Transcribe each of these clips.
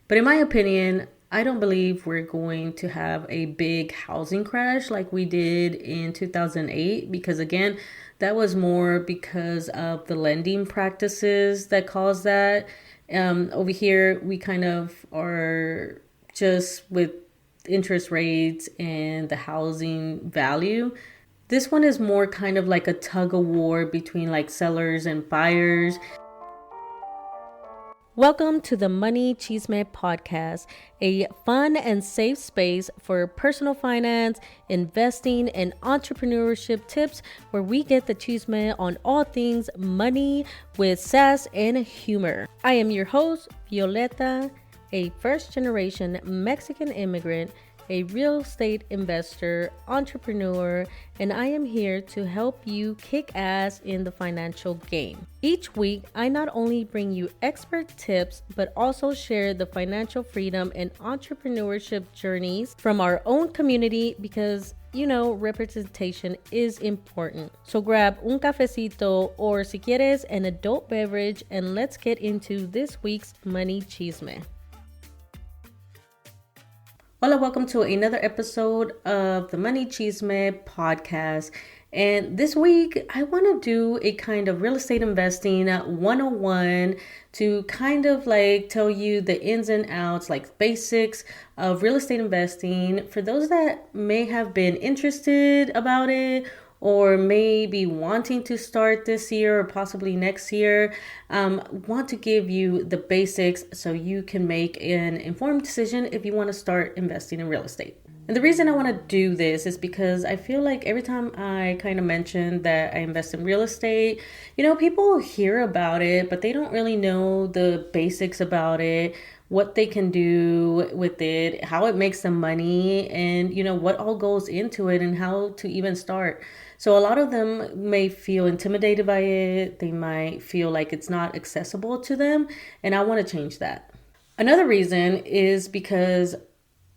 But in my opinion, I don't believe we're going to have a big housing crash like we did in 2008, because again, that was more because of the lending practices that caused that. Over here, we kind of are just with interest rates and the housing value. This one is more kind of like a tug of war between like sellers and buyers. Welcome to the Money Chisme podcast, a fun and safe space for personal finance, investing, and entrepreneurship tips where we get the chisme on all things money with sass and humor. I am your host, Violeta, a first-generation Mexican immigrant, a real estate investor, entrepreneur, and I am here to help you kick ass in the financial game. Each week, I not only bring you expert tips, but also share the financial freedom and entrepreneurship journeys from our own community because representation is important. So grab un cafecito or si quieres an adult beverage and let's get into this week's Money Chisme. Hola, welcome to another episode of the Money Chisme podcast. And this week, I want to do a kind of real estate investing 101 to kind of like tell you the ins and outs, like basics of real estate investing for those that may have been interested about it or maybe wanting to start this year or possibly next year. Want to give you the basics so you can make an informed decision if you want to start investing in real estate. And the reason I want to do this is because I feel like every time I kind of mention that I invest in real estate, people hear about it, but they don't really know the basics about it, what they can do with it, how it makes them money, and what all goes into it and how to even start. So a lot of them may feel intimidated by it. They might feel like it's not accessible to them, and I want to change that. Another reason is because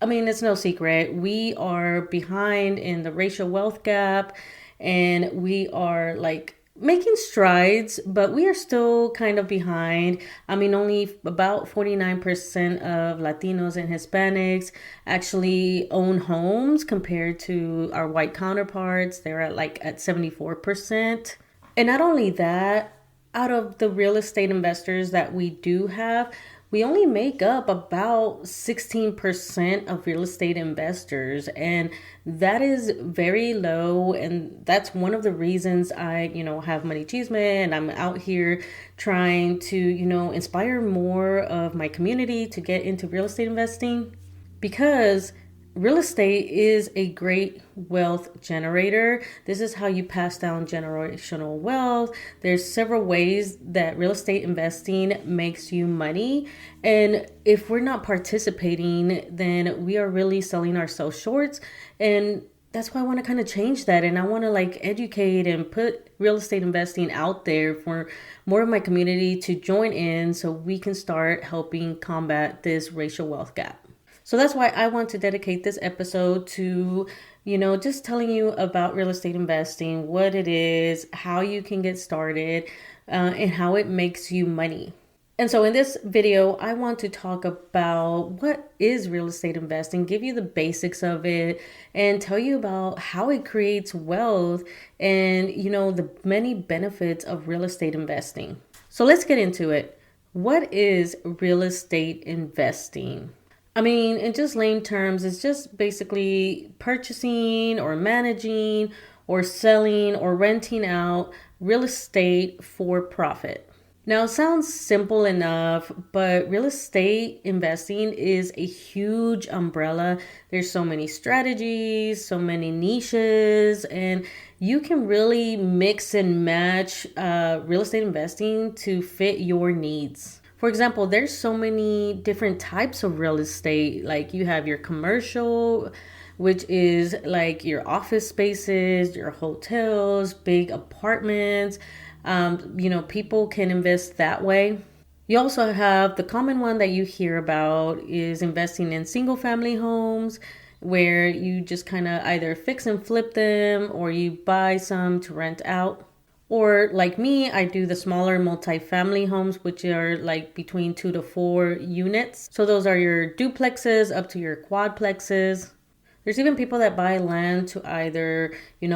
it's no secret. We are behind in the racial wealth gap and we are like making strides, but we are still kind of behind. Only about 49% of Latinos and Hispanics actually own homes compared to our white counterparts. They're at 74%. And not only that, out of the real estate investors that we do have, we only make up about 16% of real estate investors, and that is very low. And that's one of the reasons I, have Money Chisme, and I'm out here trying to, inspire more of my community to get into real estate investing, because real estate is a great wealth generator. This is how you pass down generational wealth. There's several ways that real estate investing makes you money. And if we're not participating, then we are really selling ourselves short. And that's why I want to kind of change that. And I want to educate and put real estate investing out there for more of my community to join in so we can start helping combat this racial wealth gap. So that's why I want to dedicate this episode to, just telling you about real estate investing, what it is, how you can get started, and how it makes you money. And so in this video, I want to talk about what is real estate investing, give you the basics of it, and tell you about how it creates wealth and, the many benefits of real estate investing. So let's get into it. What is real estate investing? In just lame terms, it's just basically purchasing or managing or selling or renting out real estate for profit. Now, it sounds simple enough, but real estate investing is a huge umbrella. There's so many strategies, so many niches, and you can really mix and match real estate investing to fit your needs. For example, there's so many different types of real estate. Like you have your commercial, which is like your office spaces, your hotels, big apartments. People can invest that way. You also have the common one that you hear about is investing in single family homes, where you just kind of either fix and flip them or you buy some to rent out. Or like me, I do the smaller multifamily homes, which are like between 2 to 4 units. So those are your duplexes up to your quadplexes. There's even people that buy land to either,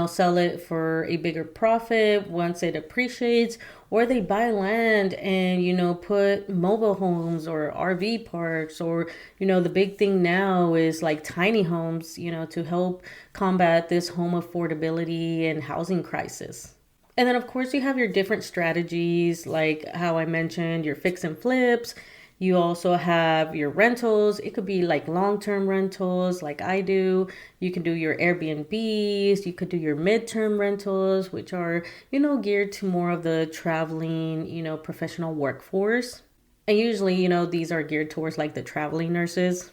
sell it for a bigger profit once it appreciates, or they buy land and, put mobile homes or RV parks, or, the big thing now is like tiny homes, to help combat this home affordability and housing crisis. And then, of course, you have your different strategies, like how I mentioned, your fix and flips. You also have your rentals. It could be like long-term rentals, like I do. You can do your Airbnbs. You could do your midterm rentals, which are, geared to more of the traveling, professional workforce. And usually, these are geared towards like the traveling nurses.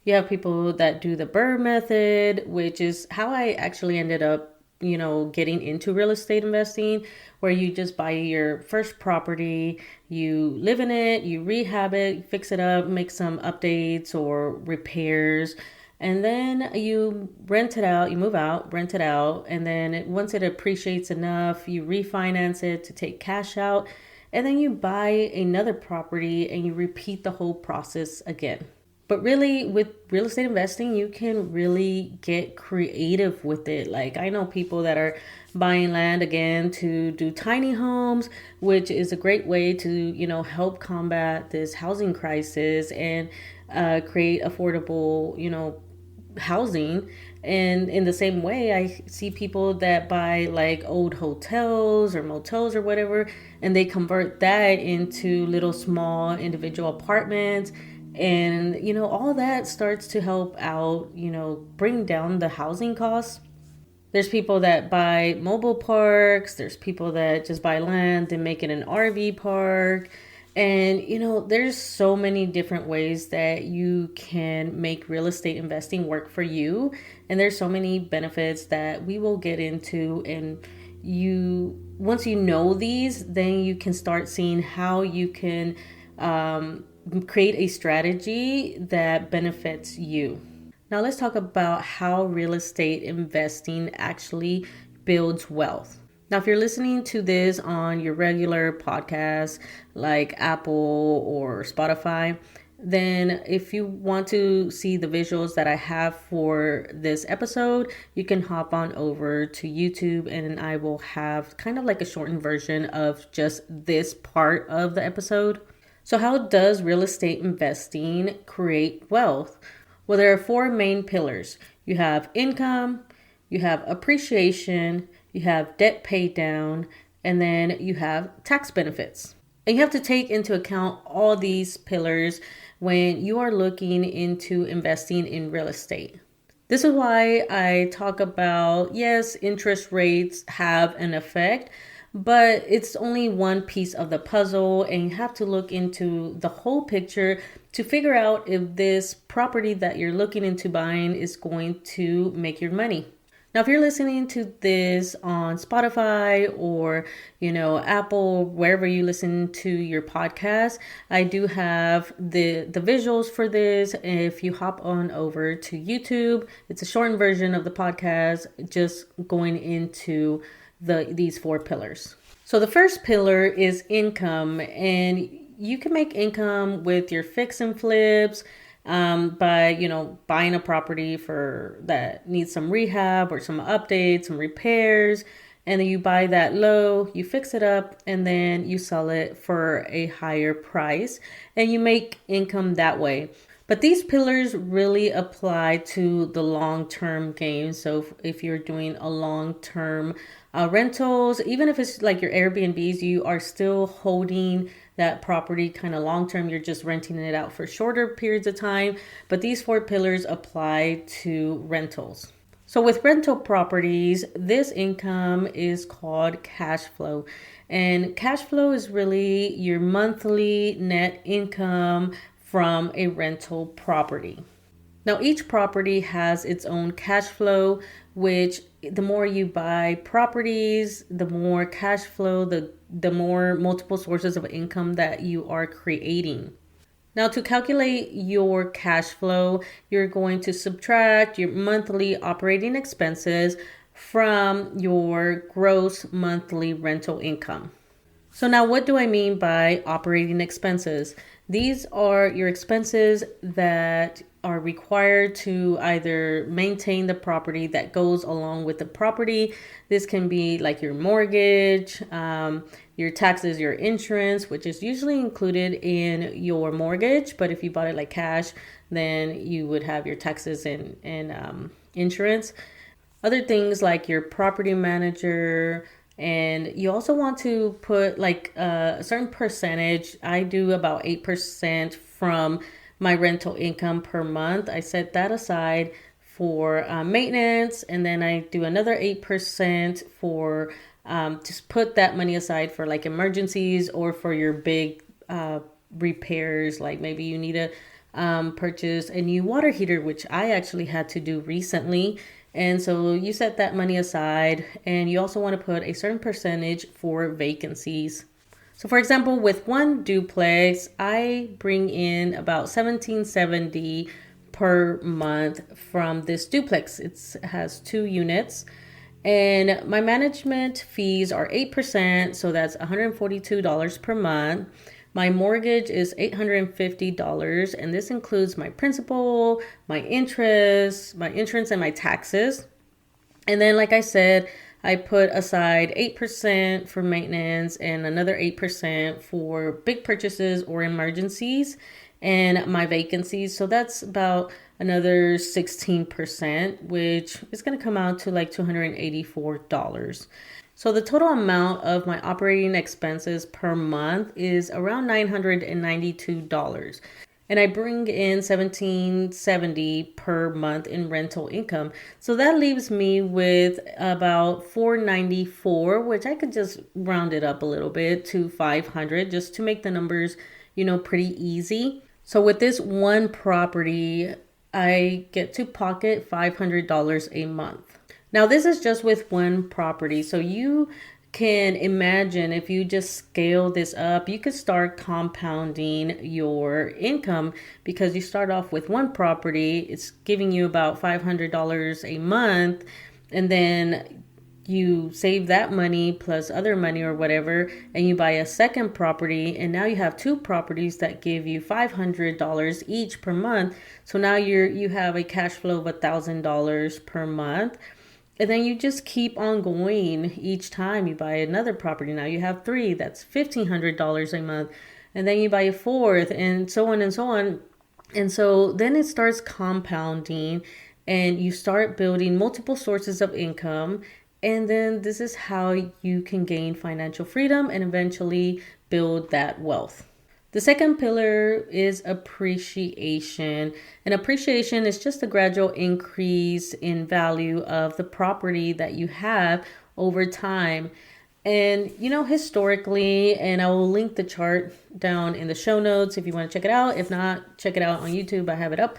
You have people that do the Burr method, which is how I actually ended up getting into real estate investing, where you just buy your first property, you live in it, you rehab it, fix it up, make some updates or repairs, and then you rent it out, you move out, rent it out, and then once it appreciates enough, you refinance it to take cash out, and then you buy another property and you repeat the whole process again. But really, with real estate investing, you can really get creative with it. Like, I know people that are buying land again to do tiny homes, which is a great way to, help combat this housing crisis and create affordable, housing. And in the same way, I see people that buy like old hotels or motels or whatever, and they convert that into little small individual apartments. And, all that starts to help out, bring down the housing costs. There's people that buy mobile parks. There's people that just buy land and make it an RV park. And, there's so many different ways that you can make real estate investing work for you. And there's so many benefits that we will get into. And once you know these, then you can start seeing how you can, create a strategy that benefits you. Now let's talk about how real estate investing actually builds wealth. Now, if you're listening to this on your regular podcast like Apple or Spotify, then if you want to see the visuals that I have for this episode, you can hop on over to YouTube and I will have kind of like a shortened version of just this part of the episode. So how does real estate investing create wealth? Well, there are 4 main pillars. You have income, you have appreciation, you have debt pay down, and then you have tax benefits. And you have to take into account all these pillars when you are looking into investing in real estate. This is why I talk about, yes, interest rates have an effect, but it's only one piece of the puzzle, and you have to look into the whole picture to figure out if this property that you're looking into buying is going to make your money. Now, if you're listening to this on Spotify or, Apple, wherever you listen to your podcast, I do have the visuals for this. If you hop on over to YouTube, it's a shortened version of the podcast, just going into these 4 pillars. So the first pillar is income, and you can make income with your fix and flips by buying a property for that needs some rehab or some updates, some repairs, and then you buy that low, you fix it up, and then you sell it for a higher price, and you make income that way. But these pillars really apply to the long-term game. So if you're doing a long-term rentals, even if it's like your Airbnbs, you are still holding that property kind of long-term. You're just renting it out for shorter periods of time. But these 4 pillars apply to rentals. So with rental properties, this income is called cash flow. And cash flow is really your monthly net income from a rental property. Now, each property has its own cash flow, which the more you buy properties, the more cash flow, the more multiple sources of income that you are creating. Now, to calculate your cash flow, you're going to subtract your monthly operating expenses from your gross monthly rental income. So now what do I mean by operating expenses? These are your expenses that are required to either maintain the property that goes along with the property. This can be like your mortgage, your taxes, your insurance, which is usually included in your mortgage. But if you bought it like cash, then you would have your taxes and insurance. Other things like your property manager, and you also want to put like a certain percentage. I do about 8% from my rental income per month. I set that aside for maintenance, and then I do another 8% for just put that money aside for like emergencies or for your big repairs. Like maybe you need to purchase a new water heater, which I actually had to do recently. And so you set that money aside, and you also want to put a certain percentage for vacancies. So for example, with one duplex, I bring in about $1770 per month from this duplex. It has 2 units, and my management fees are 8%, so that's $142 per month. My mortgage is $850, and this includes my principal, my interest, my insurance, and my taxes. And then, like I said, I put aside 8% for maintenance and another 8% for big purchases or emergencies and my vacancies. So that's about another 16%, which is going to come out to like $284. So the total amount of my operating expenses per month is around $992. And I bring in $1,770 per month in rental income. So that leaves me with about $494, which I could just round it up a little bit to $500 just to make the numbers, pretty easy. So with this one property, I get to pocket $500 a month. Now, this is just with one property. So you can imagine if you just scale this up, you could start compounding your income because you start off with one property. It's giving you about $500 a month. And then you save that money plus other money or whatever, and you buy a second property. And now you have 2 properties that give you $500 each per month. So now you have a cash flow of $1,000 per month. And then you just keep on going each time you buy another property. Now you have 3, that's $1,500 a month. And then you buy a 4th, and so on and so on. And so then it starts compounding, and you start building multiple sources of income. And then this is how you can gain financial freedom and eventually build that wealth. The second pillar is appreciation. And appreciation is just a gradual increase in value of the property that you have over time. And, historically, and I will link the chart down in the show notes if you want to check it out. If not, check it out on YouTube. I have it up.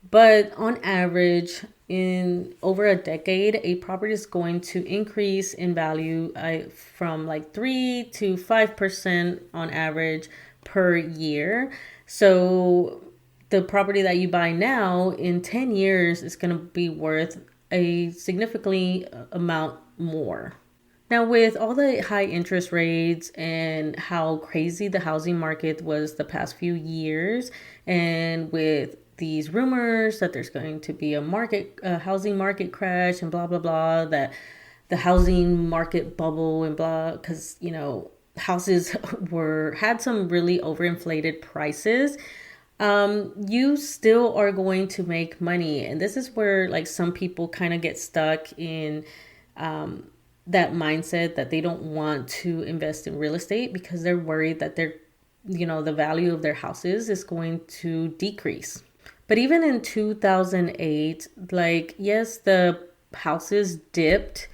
But on average, in over a decade, a property is going to increase in value from like 3 to 5% on average per year. So the property that you buy now in 10 years is going to be worth a significantly amount more. Now, with all the high interest rates and how crazy the housing market was the past few years, and with these rumors that there's going to be a housing market crash and blah, blah, blah, that the housing market bubble and blah, because, houses had some really overinflated prices, you still are going to make money. And this is where like some people kind of get stuck in that mindset that they don't want to invest in real estate because they're worried that the value of their houses is going to decrease. But even in 2008, yes, the houses dipped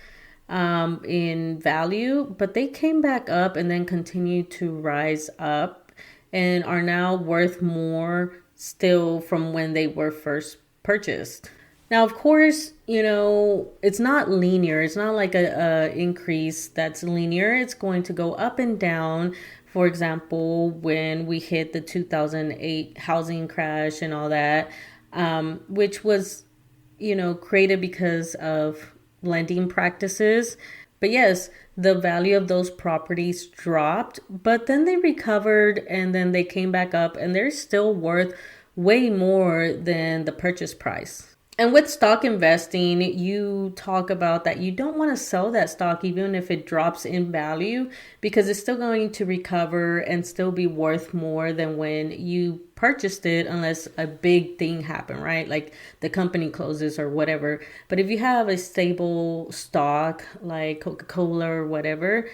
in value, but they came back up and then continued to rise up and are now worth more still from when they were first purchased. Now, of course, it's not linear. It's not like a increase that's linear. It's going to go up and down. For example, when we hit the 2008 housing crash and all that, which was, created because of lending practices. But yes, the value of those properties dropped, but then they recovered and then they came back up and they're still worth way more than the purchase price. And with stock investing, you talk about that you don't want to sell that stock even if it drops in value, because it's still going to recover and still be worth more than when you purchased it, unless a big thing happened, right? Like the company closes or whatever. But if you have a stable stock like Coca-Cola or whatever,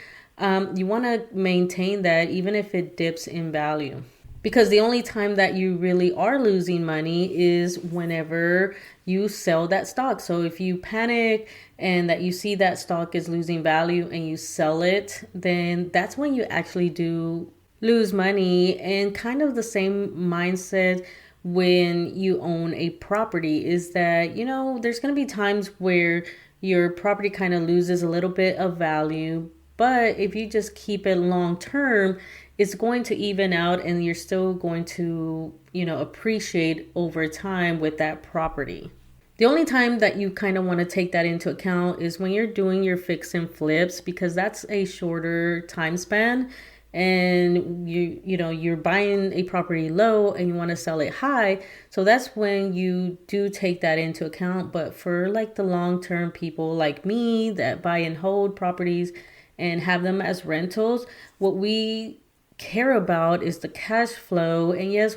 you want to maintain that even if it dips in value. Because the only time that you really are losing money is whenever you sell that stock. So if you panic and that you see that stock is losing value and you sell it, then that's when you actually do lose money. And kind of the same mindset when you own a property is that, there's going to be times where your property kind of loses a little bit of value. But if you just keep it long term, it's going to even out and you're still going to, appreciate over time with that property. The only time that you kind of want to take that into account is when you're doing your fix and flips, because that's a shorter time span, and you're buying a property low and you want to sell it high. So that's when you do take that into account. But for like the long-term people like me that buy and hold properties and have them as rentals, what we care about is the cash flow. And yes,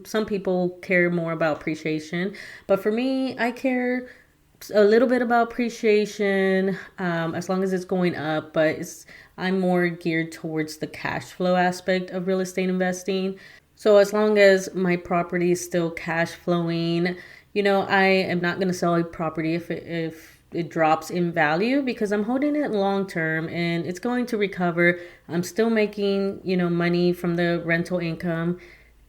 some people care more about appreciation, but for me, I care a little bit about appreciation, as long as it's going up, but I'm more geared towards the cash flow aspect of real estate investing. So as long as my property is still cash flowing, I am not going to sell a property if it drops in value, because I'm holding it long term and it's going to recover. I'm still making, money from the rental income,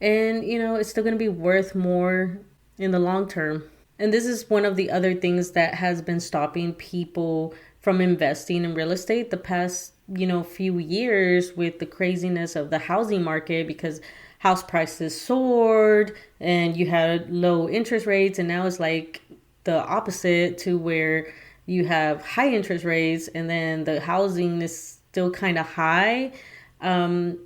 and, it's still going to be worth more in the long term. And this is one of the other things that has been stopping people from investing in real estate the past, few years, with the craziness of the housing market, because house prices soared and you had low interest rates, and now it's like the opposite, to where you have high interest rates and then the housing is still kind of high.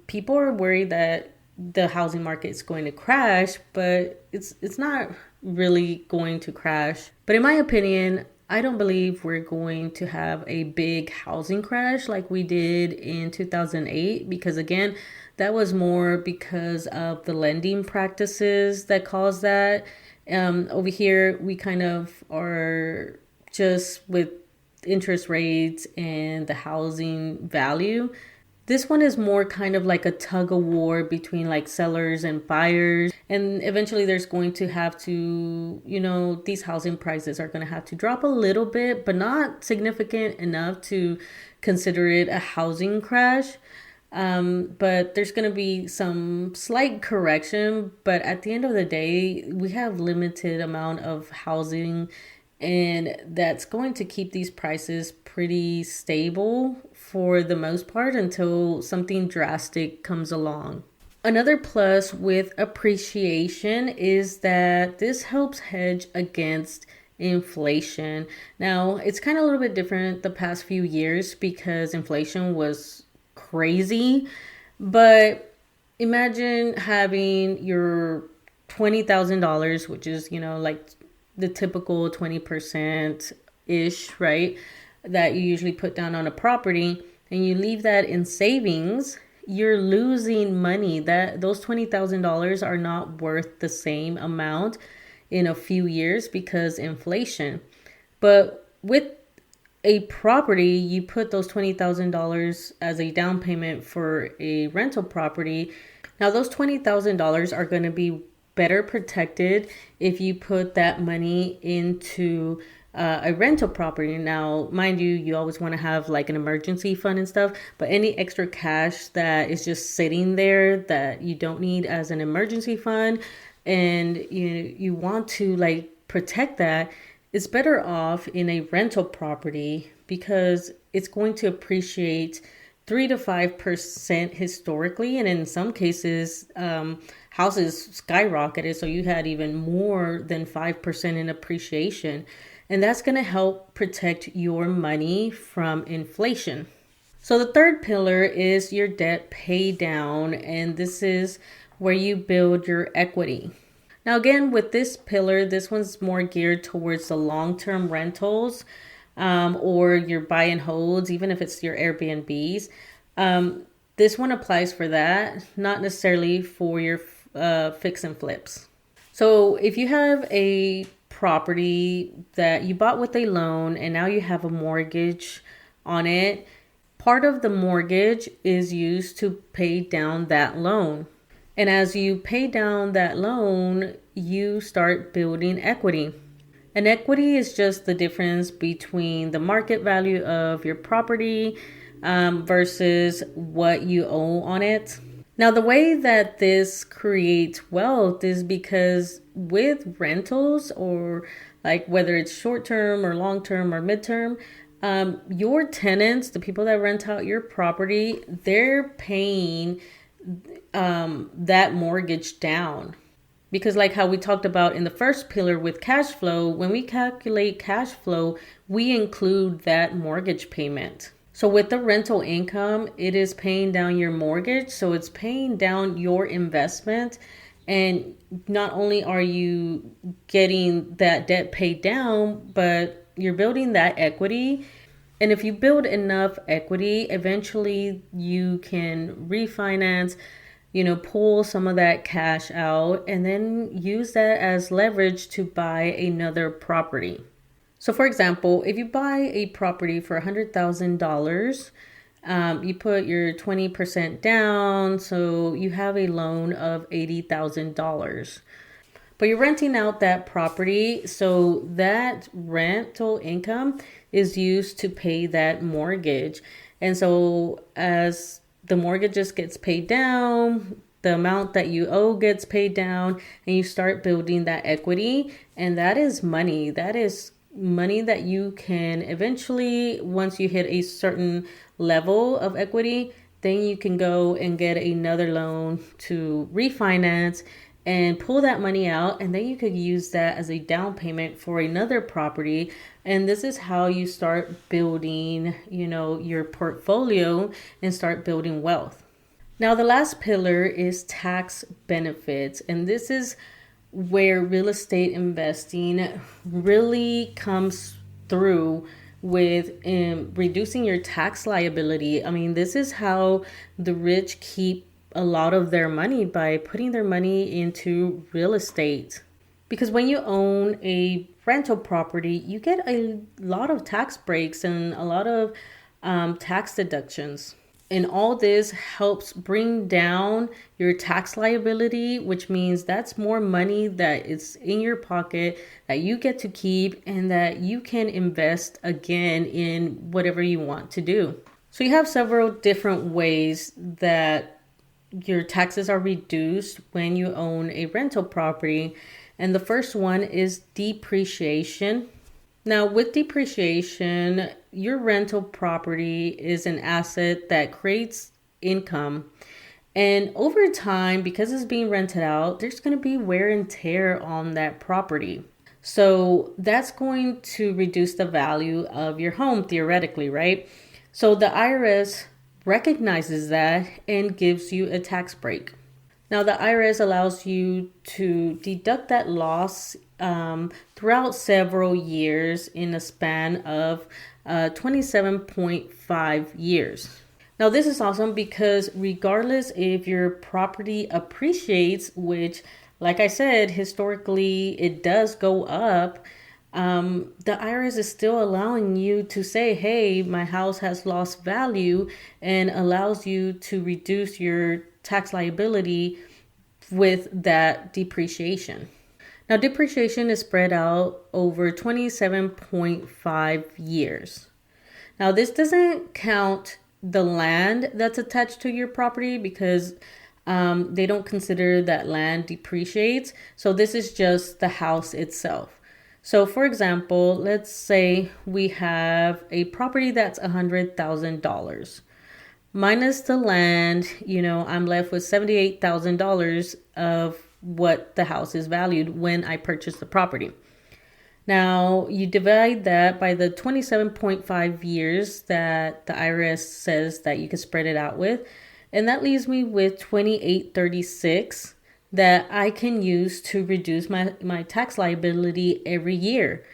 People are worried that the housing market is going to crash, but it's not really going to crash. But in my opinion, I don't believe we're going to have a big housing crash like we did in 2008, because again, that was more because of the lending practices that caused that. Over here, we kind of are just with interest rates and the housing value. This one is more kind of like a tug of war between like sellers and buyers. And eventually there's going to have to, these housing prices are going to have to drop a little bit, but not significant enough to consider it a housing crash. But there's going to be some slight correction. But at the end of the day, we have limited amount of housing, and that's going to keep these prices pretty stable for the most part until something drastic comes along. Another plus with appreciation is that this helps hedge against inflation. Now, it's kind of a little bit different the past few years because inflation was crazy, but imagine having your $20,000, which is, like the typical 20% ish, right? That you usually put down on a property, and you leave that in savings. You're losing money. That those $20,000 are not worth the same amount in a few years because inflation. But with a property, you put those $20,000 as a down payment for a rental property. Now those $20,000 are going to be better protected if you put that money into a rental property. Now, mind you, you always want to have like an emergency fund and stuff, but any extra cash that is just sitting there that you don't need as an emergency fund, and you want to like protect that, it's better off in a rental property because it's going to appreciate 3 to 5% historically, and in some cases, houses skyrocketed, so you had even more than 5% in appreciation. And that's going to help protect your money from inflation. So the third pillar is your debt pay down, and this is where you build your equity. Now again, with this pillar, this one's more geared towards the long-term rentals or your buy and holds, even if it's your Airbnbs. This one applies for that, not necessarily for your fix and flips. So if you have a property that you bought with a loan and now you have a mortgage on it, part of the mortgage is used to pay down that loan. And as you pay down that loan, you start building equity. And equity is just the difference between the market value of your property versus what you owe on it. Now, the way that this creates wealth is because with rentals, or like whether it's short term or long term or midterm, your tenants, the people that rent out your property, they're paying that mortgage down. Because like how we talked about in the first pillar with cash flow, when we calculate cash flow, we include that mortgage payment. So with the rental income, it is paying down your mortgage. So it's paying down your investment. And not only are you getting that debt paid down, but you're building that equity. And if you build enough equity, eventually you can refinance, pull some of that cash out and then use that as leverage to buy another property. So for example, if you buy a property for $100,000, you put your 20% down, so you have a loan of $80,000. But you're renting out that property, so that rental income is used to pay that mortgage. And so as the mortgage just gets paid down, the amount that you owe gets paid down, and you start building that equity. And that is money. That is money that you can eventually, once you hit a certain level of equity, then you can go and get another loan to refinance and pull that money out, and then you could use that as a down payment for another property. And this is how you start building, your portfolio and start building wealth. Now, the last pillar is tax benefits, and this is where real estate investing really comes through with reducing your tax liability. I mean, this is how the rich keep a lot of their money, by putting their money into real estate. Because when you own a rental property, you get a lot of tax breaks and a lot of tax deductions. And all this helps bring down your tax liability, which means that's more money that is in your pocket that you get to keep and that you can invest again in whatever you want to do. So you have several different ways that your taxes are reduced when you own a rental property. And the first one is depreciation. Now, with depreciation, your rental property is an asset that creates income. And over time, because it's being rented out, there's going to be wear and tear on that property. So that's going to reduce the value of your home, theoretically, right? So the IRS recognizes that and gives you a tax break. Now, the IRS allows you to deduct that loss throughout several years in a span of 27.5 years. Now, this is awesome because regardless if your property appreciates, which, like I said, historically it does go up, the IRS is still allowing you to say, hey, my house has lost value, and allows you to reduce your tax liability with that depreciation. Now, depreciation is spread out over 27.5 years. Now, this doesn't count the land that's attached to your property because they don't consider that land depreciates. So this is just the house itself. So for example, let's say we have a property that's $100,000. Minus the land, I'm left with $78,000 of what the house is valued when I purchased the property. Now, you divide that by the 27.5 years that the IRS says that you can spread it out with, and that leaves me with 2836 that I can use to reduce my tax liability every year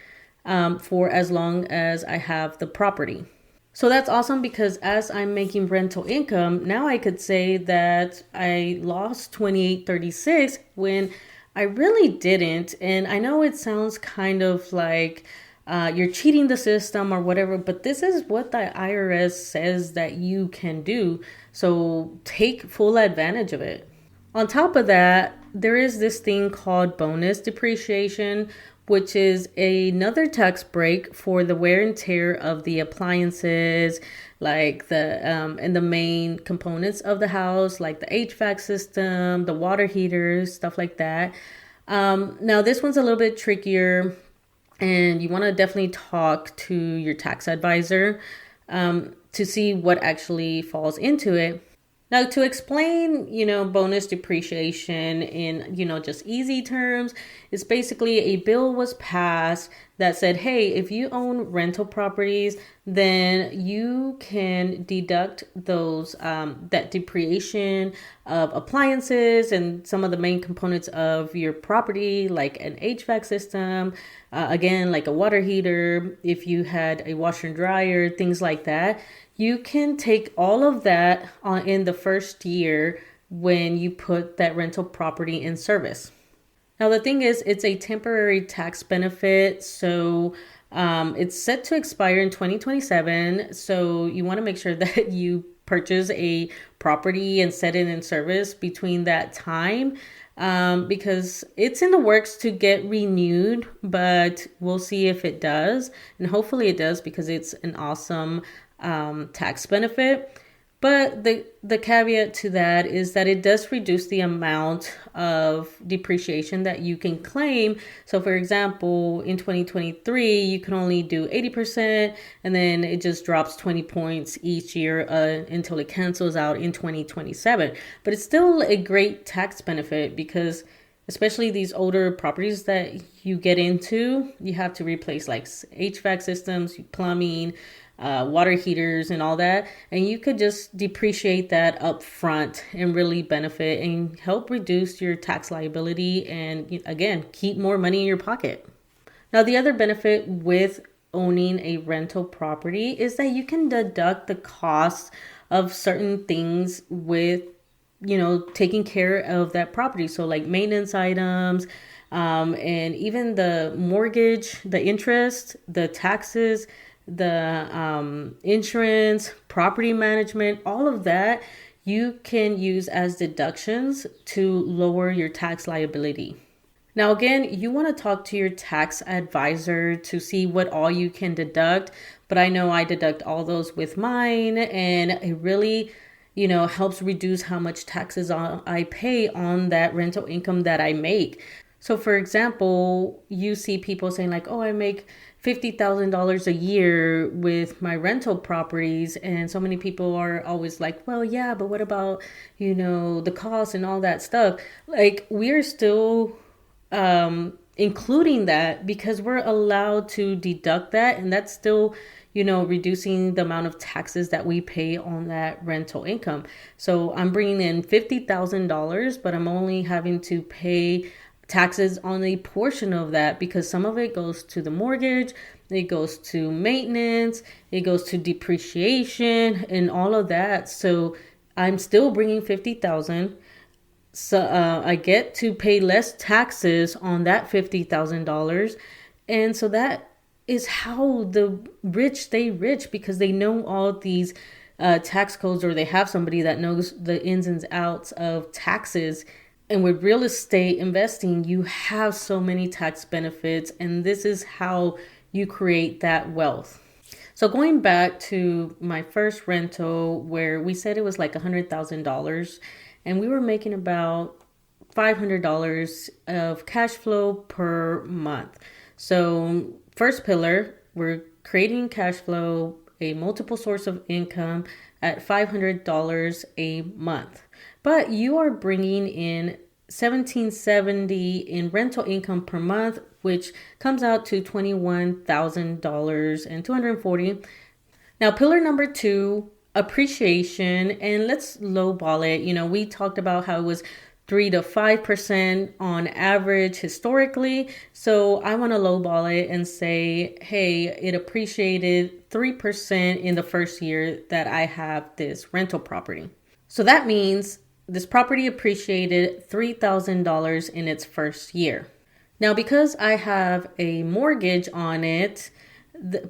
for as long as I have the property. So that's awesome because as I'm making rental income, now I could say that I lost 2836 when I really didn't. And I know it sounds kind of like you're cheating the system or whatever, but this is what the IRS says that you can do. So take full advantage of it. On top of that, there is this thing called bonus depreciation, which is another tax break for the wear and tear of the appliances, like and the main components of the house, like the HVAC system, the water heaters, stuff like that. Now, this one's a little bit trickier, and you want to definitely talk to your tax advisor to see what actually falls into it. Now, to explain, bonus depreciation in, just easy terms, it's basically a bill was passed that said, hey, if you own rental properties, then you can deduct those, that depreciation of appliances and some of the main components of your property, like an HVAC system, again, like a water heater, if you had a washer and dryer, things like that. You can take all of that in the first year when you put that rental property in service. Now, the thing is, it's a temporary tax benefit. So it's set to expire in 2027. So you want to make sure that you purchase a property and set it in service between that time. Because it's in the works to get renewed, but we'll see if it does. And hopefully it does because it's an awesome tax benefit. But the caveat to that is that it does reduce the amount of depreciation that you can claim. So for example, in 2023, you can only do 80%, and then it just drops 20 points each year until it cancels out in 2027. But it's still a great tax benefit because especially these older properties that you get into, you have to replace like HVAC systems, plumbing, water heaters and all that. And you could just depreciate that up front and really benefit and help reduce your tax liability and, again, keep more money in your pocket. Now, the other benefit with owning a rental property is that you can deduct the costs of certain things with, taking care of that property. So like maintenance items, and even the mortgage, the interest, the taxes, the insurance, property management, all of that you can use as deductions to lower your tax liability. Now, again, you want to talk to your tax advisor to see what all you can deduct, but I know I deduct all those with mine, and it really, helps reduce how much taxes I pay on that rental income that I make. So for example, you see people saying like, oh, I make $50,000 a year with my rental properties. And so many people are always like, well, yeah, but what about, the cost and all that stuff? Like, we're still including that because we're allowed to deduct that. And that's still, reducing the amount of taxes that we pay on that rental income. So I'm bringing in $50,000, but I'm only having to pay taxes on a portion of that because some of it goes to the mortgage, it goes to maintenance, it goes to depreciation and all of that. So I'm still bringing 50,000. So I get to pay less taxes on that $50,000. And so that is how the rich stay rich, because they know all these tax codes, or they have somebody that knows the ins and outs of taxes. And with real estate investing, you have so many tax benefits, and this is how you create that wealth. So going back to my first rental, where we said it was like $100,000, and we were making about $500 of cash flow per month. So first pillar, we're creating cash flow, a multiple source of income at $500 a month. But you are bringing in $1770 in rental income per month, which comes out to $21,000 and 240. Now, pillar number 2, appreciation, and let's lowball it. We talked about how it was 3 to 5% on average historically. So I want to lowball it and say, hey, it appreciated 3% in the first year that I have this rental property. So that means this property appreciated $3,000 in its first year. Now, because I have a mortgage on it,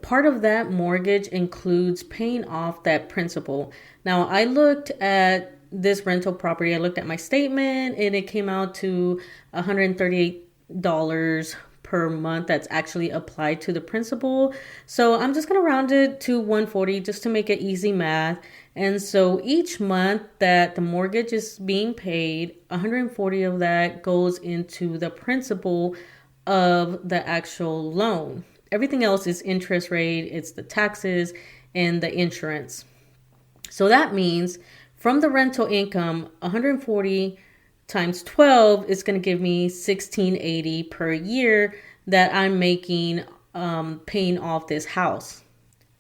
part of that mortgage includes paying off that principal. Now, I looked at this rental property, I looked at my statement, and it came out to $138 per month that's actually applied to the principal. So I'm just going to round it to 140 just to make it easy math. And so each month that the mortgage is being paid, 140 of that goes into the principal of the actual loan. Everything else is interest rate, it's the taxes and the insurance. So that means from the rental income, 140 times 12 is going to give me $1,680 per year that I'm making paying off this house.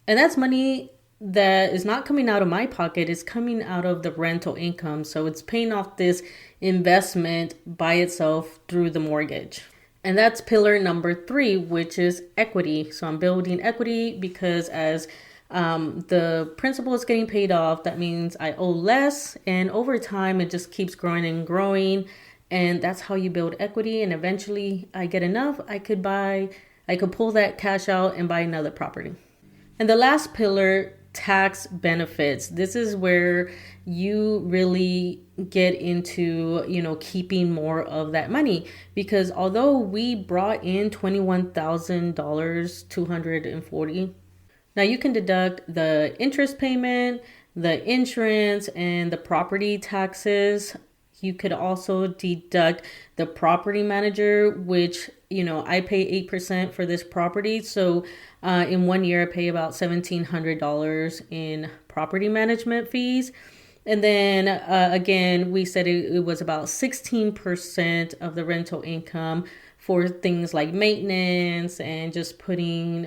And that's money that is not coming out of my pocket, it's coming out of the rental income. So it's paying off this investment by itself through the mortgage. And that's pillar number 3, which is equity. So I'm building equity because as the principal is getting paid off, that means I owe less. And over time, it just keeps growing and growing. And that's how you build equity. And eventually I get enough, I could pull that cash out and buy another property. And the last pillar, tax benefits. This is where you really get into, keeping more of that money, because although we brought in $21,240, now you can deduct the interest payment, the insurance, and the property taxes. You could also deduct the property manager, which, I pay 8% for this property. So in 1 year, I pay about $1,700 in property management fees. And then again, we said it was about 16% of the rental income for things like maintenance and just setting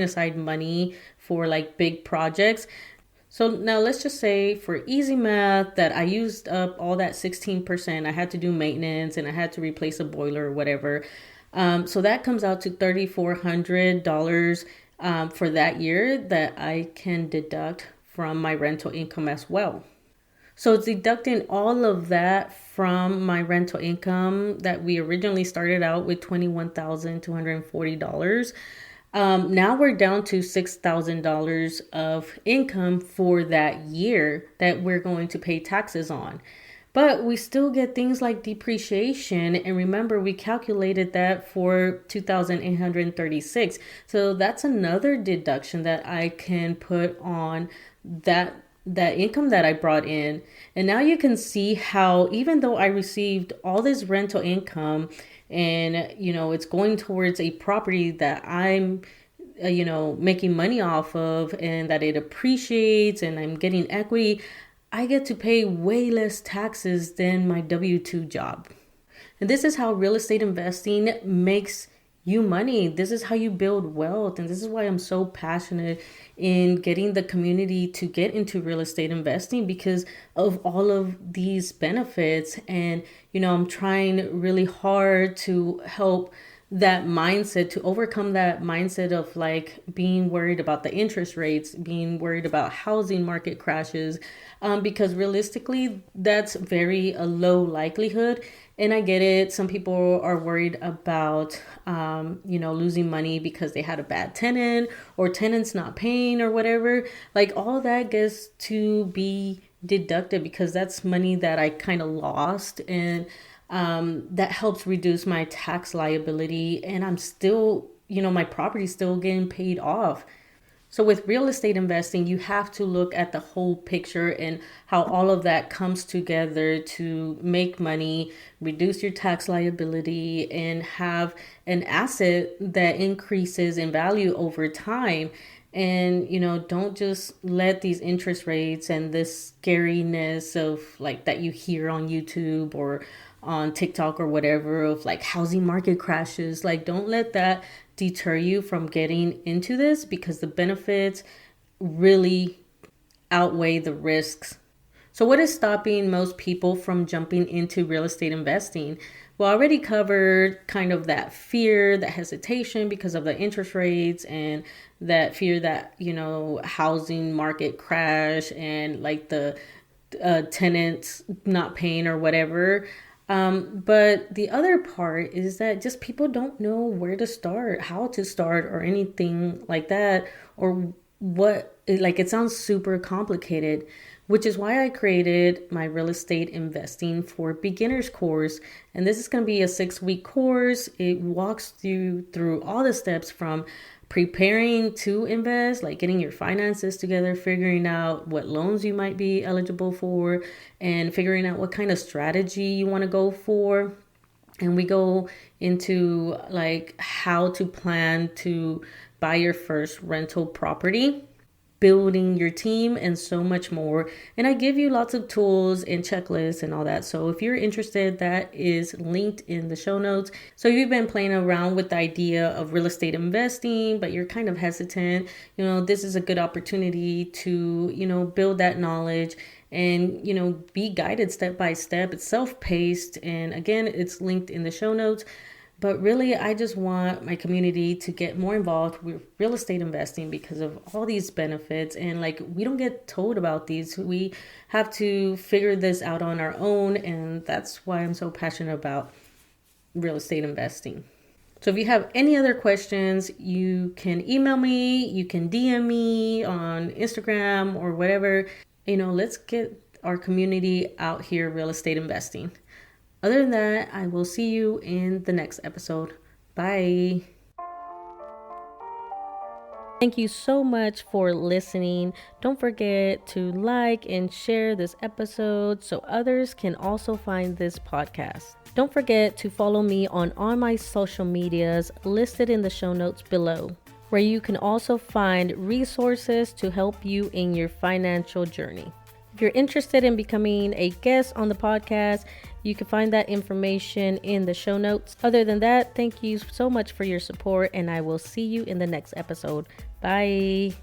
aside money for like big projects. So now let's just say for easy math that I used up all that 16%. I had to do maintenance and I had to replace a boiler or whatever. So that comes out to $3,400 for that year that I can deduct from my rental income as well. So it's deducting all of that from my rental income that we originally started out with $21,240. Now we're down to $6,000 of income for that year that we're going to pay taxes on. But we still get things like depreciation. And remember, we calculated that for $2,836. So that's another deduction that I can put on that income that I brought in. And now you can see how even though I received all this rental income and, it's going towards a property that I'm, making money off of and that it appreciates and I'm getting equity, I get to pay way less taxes than my W-2 job. And this is how real estate investing makes you money. This is how you build wealth. And this is why I'm so passionate in getting the community to get into real estate investing, because of all of these benefits. And, I'm trying really hard to help that mindset, to overcome that mindset of like being worried about the interest rates, being worried about housing market crashes, because realistically, that's very a low likelihood. And I get it. Some people are worried about, losing money because they had a bad tenant or tenants not paying or whatever. Like all that gets to be deducted because that's money that I kind of lost. And that helps reduce my tax liability. And I'm still, my property's still getting paid off. So with real estate investing, you have to look at the whole picture and how all of that comes together to make money, reduce your tax liability, and have an asset that increases in value over time. And, don't just let these interest rates and this scariness of like that you hear on YouTube or on TikTok or whatever of like housing market crashes. Like, don't let that deter you from getting into this, because the benefits really outweigh the risks. So what is stopping most people from jumping into real estate investing? Well, I already covered kind of that fear, that hesitation because of the interest rates, and that fear that, housing market crash and like the tenants not paying or whatever. But the other part is that just people don't know where to start, how to start, or anything like that, or what, like, it sounds super complicated, which is why I created my real estate investing for beginners course. And this is going to be a 6-week course. It walks you through all the steps from preparing to invest, like getting your finances together, figuring out what loans you might be eligible for, and figuring out what kind of strategy you want to go for. And we go into like how to plan to buy your first rental property, building your team, and so much more. And I give you lots of tools and checklists and all that. So if you're interested, that is linked in the show notes. So if you've been playing around with the idea of real estate investing, but you're kind of hesitant, this is a good opportunity to, build that knowledge and, be guided step by step. It's self-paced. And again, it's linked in the show notes. But really, I just want my community to get more involved with real estate investing because of all these benefits. And like, we don't get told about these. We have to figure this out on our own. And that's why I'm so passionate about real estate investing. So if you have any other questions, you can email me, you can DM me on Instagram or whatever. Let's get our community out here real estate investing. Other than that, I will see you in the next episode. Bye. Thank you so much for listening. Don't forget to like and share this episode so others can also find this podcast. Don't forget to follow me on all my social medias listed in the show notes below, where you can also find resources to help you in your financial journey. If you're interested in becoming a guest on the podcast, you can find that information in the show notes. Other than that, thank you so much for your support, and I will see you in the next episode. Bye.